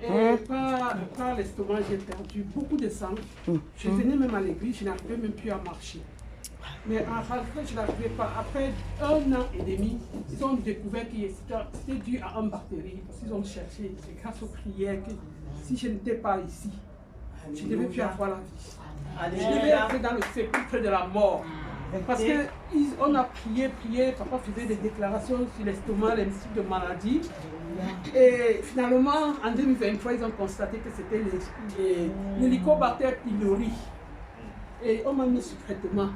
Et par l'estomac, j'ai perdu beaucoup de sang. Je venais même à l'église, je n'arrivais même plus à marcher. Mais en réalité, je n'arrivais pas. Après 1 an et demi, ils ont découvert que c'était dû à une bactérie. Ils ont cherché, c'est grâce aux prières que si je n'étais pas ici, je ne devais plus avoir la vie. Je devais être dans le sépulcre de la mort. Parce qu'on a prié, papa faisait des déclarations sur l'estomac, les types de maladies. Et finalement, en 2023, ils ont constaté que c'était l'hélicobacter pylori. Et on m'a mis sous traitement.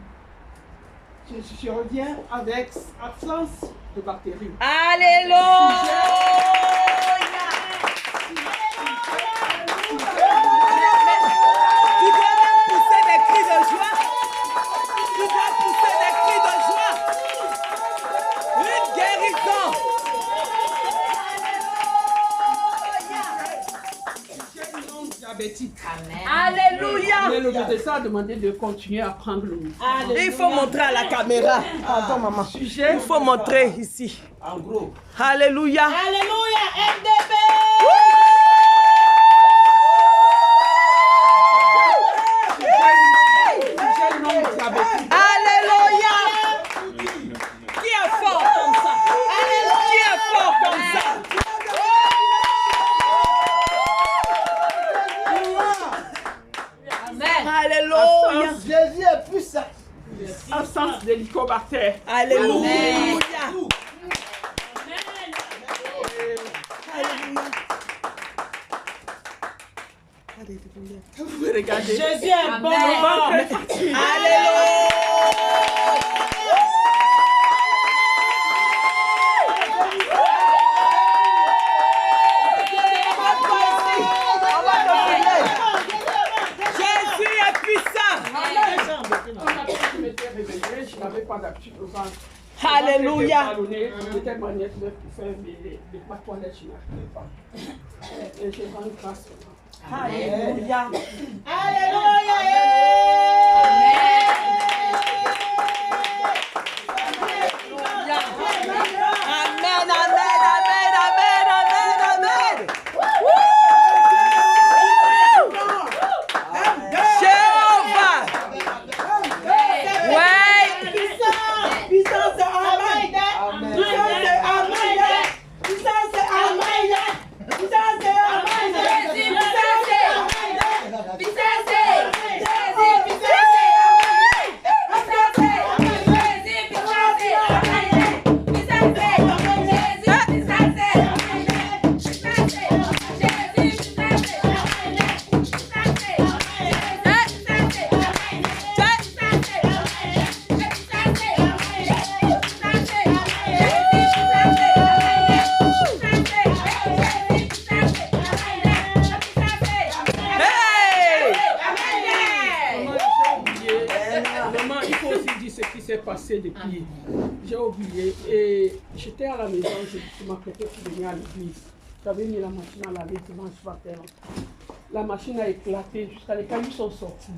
Je reviens avec absence de bactéries. Alléluia! Tu dois même pousser des cris de joie. Tu dois pousser des cris de joie. Une guérison. Diabétique. Alléluia. Mais le médecin a demandé de continuer à prendre le médicament. Il faut montrer à la caméra. Attends, maman. Il faut montrer ici. En gros. Alléluia. Alléluia, MDB. Alléluia. Qui est fort comme ça? Alléluia. Qui est fort comme ça? Alléluia. Jésus est puissant. Absence d'hélicobacter. Alléluia. Vous regardez. Jésus est bon. Alléluia. Jésus est puissant. Je m'étais réveillée, je n'avais pas d'habitude au ventre. Alléluia. J'étais maniette pour faire mes pas toilettes, je n'arrivais pas. Et je rends grâce. Alléluia. Alléluia. Amen, amen, amen, amen, amen, amen. Jéhovah. Ouais. Puissance c'est Amen. Puissance c'est Amen. Puissance c'est Amen. Puissance c'est Amen. Passé depuis, j'ai oublié et j'étais à la maison, je m'apprêtais pour venir à l'église. J'avais mis la machine à laver dimanche matin. La machine a éclaté, jusqu'à les cailloux sont sortis.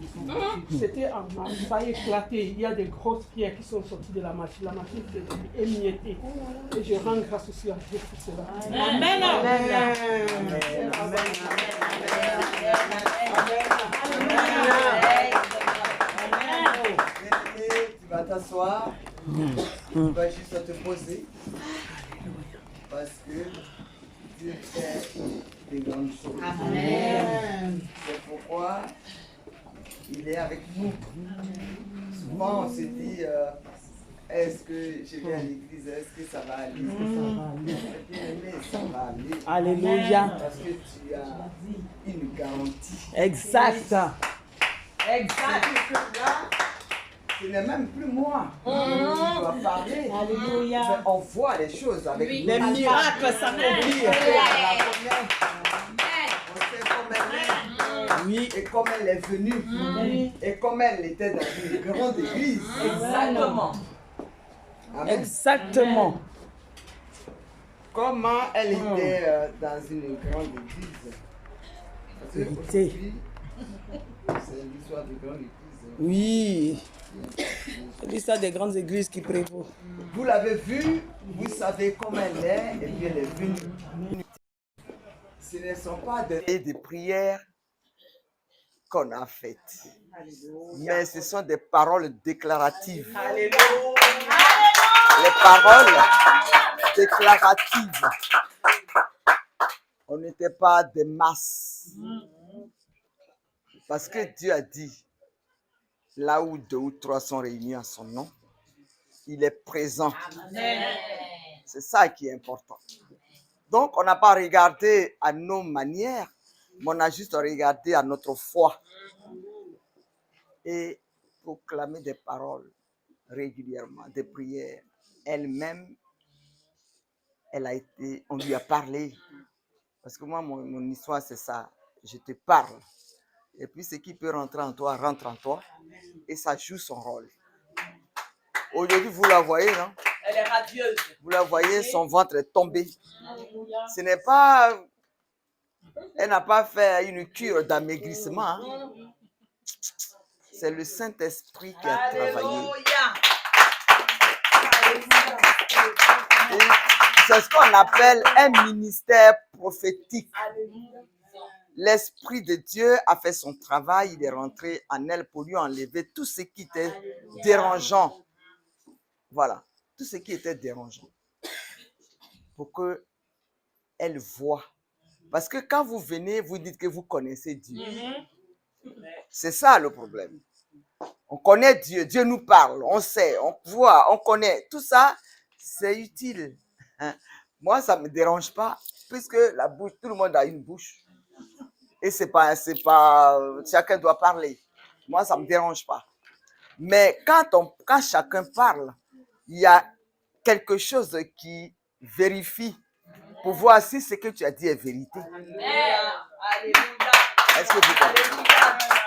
C'était en mars, ça a éclaté. Il y a des grosses pierres qui sont sorties de la machine s'est émiettée. Et je rends grâce aussi à Dieu pour cela. Amen. Tu vas t'asseoir, tu vas juste te poser, parce que Dieu fait des grandes choses. Amen. C'est pourquoi il est avec nous. Souvent on se dit, est-ce que je vais à l'église, est-ce que ça va aller? Bien-aimé, ça va aller. Alléluia. Parce que tu as une garantie. Exact. Exact. Ce n'est même plus moi qui dois parler. Alléluia. Mais on voit les choses avec Les miracles s'accomplissent. On sait comme elle est. Oui. Et comme elle est venue. Et comme elle était dans une grande église. Exactement. Amen. Exactement. Comment elle était dans une grande église. Parce que aujourd'hui, c'est l'histoire de grande église. Oui. C'est l'histoire des grandes églises qui prévaut. Vous l'avez vue, vous savez comment elle est, et puis elle est venue. ce ne sont pas des prières qu'on a faites, mais ce sont des paroles déclaratives. Alléluia. Les paroles déclaratives. On n'était pas des masses. Parce que Dieu a dit, là où 2 ou 3 sont réunis en son nom, il est présent. C'est ça qui est important. Donc, on n'a pas regardé à nos manières, mais on a juste regardé à notre foi. Et proclamer des paroles régulièrement, des prières. Elle-même, on lui a parlé. Parce que moi, mon histoire, c'est ça. Je te parle. Et puis, ce qui peut rentrer en toi, rentre en toi. Et ça joue son rôle. Aujourd'hui, vous la voyez, non? Elle est radieuse. Vous la voyez, son ventre est tombé. Ce n'est pas... Elle n'a pas fait une cure d'amaigrissement. Hein? C'est le Saint-Esprit qui a travaillé. Et c'est ce qu'on appelle un ministère prophétique. L'Esprit de Dieu a fait son travail, il est rentré en elle pour lui enlever tout ce qui était dérangeant. Voilà, tout ce qui était dérangeant. Pour qu'elle voie. Parce que quand vous venez, vous dites que vous connaissez Dieu. C'est ça le problème. On connaît Dieu, Dieu nous parle, on sait, on voit, on connaît. Tout ça, c'est utile. Hein? Moi, ça ne me dérange pas, puisque la bouche, tout le monde a une bouche. Et c'est pas, chacun doit parler. Moi, ça ne me dérange pas. Mais quand chacun parle, il y a quelque chose qui vérifie pour voir si ce que tu as dit est vérité. Est-ce que vous comprenez?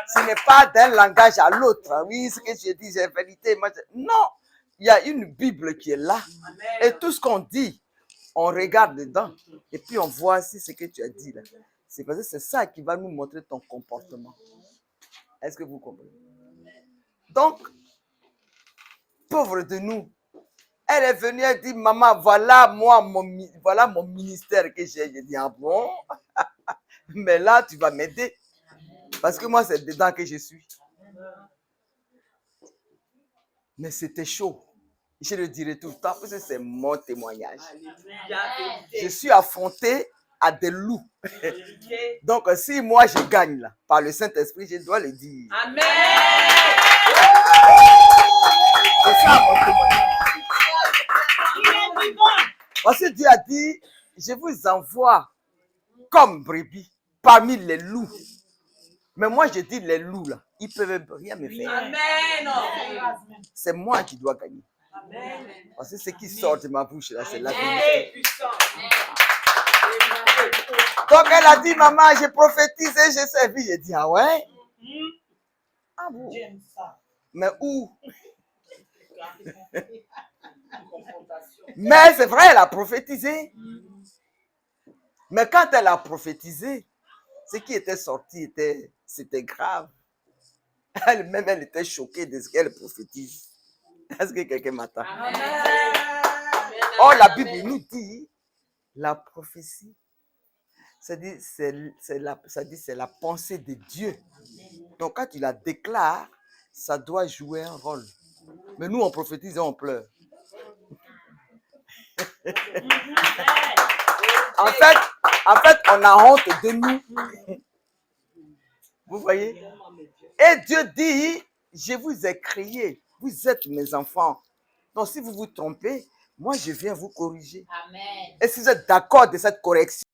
Ce n'est pas d'un langage à l'autre. Oui, ce que je dis, c'est vérité. Non, il y a une Bible qui est là. Et tout ce qu'on dit, on regarde dedans. Et puis on voit si ce que tu as dit là. C'est parce que c'est ça qui va nous montrer ton comportement. Est-ce que vous comprenez? Donc, pauvre de nous, elle est venue, elle dit, maman, voilà mon ministère que j'ai. J'ai dit, ah bon? Mais là, tu vas m'aider. Parce que moi, c'est dedans que je suis. Mais c'était chaud. Je le dirai tout le temps, parce que c'est mon témoignage. Je suis affronté à des loups. Donc, si moi, je gagne là, par le Saint-Esprit, je dois le dire. Amen. C'est ça, mon témoignage. Parce que Dieu a dit, je vous envoie comme brebis parmi les loups. Mais moi, je dis les loups, là, ils ne peuvent rien me faire. Amen. C'est moi qui dois gagner. Amen. Parce que ce qui sort de ma bouche, là, c'est la vérité. Donc, elle a dit, maman, j'ai prophétisé, j'ai servi. J'ai dit, ah ouais? Ah bon? Mais où? Mais c'est vrai, elle a prophétisé. Mais quand elle a prophétisé, ce qui était sorti, c'était grave. Elle-même, elle était choquée de ce qu'elle prophétise. Est-ce que quelqu'un m'attend? Or, la Bible nous dit, la prophétie, ça dit c'est la pensée de Dieu. Donc, quand tu la déclares, ça doit jouer un rôle. Mais nous, on prophétise et on pleure. En fait, on a honte de nous. Vous voyez? Et Dieu dit, je vous ai créé. Vous êtes mes enfants. Donc, si vous vous trompez, moi, je viens vous corriger. Amen. Et si vous êtes d'accord de cette correction,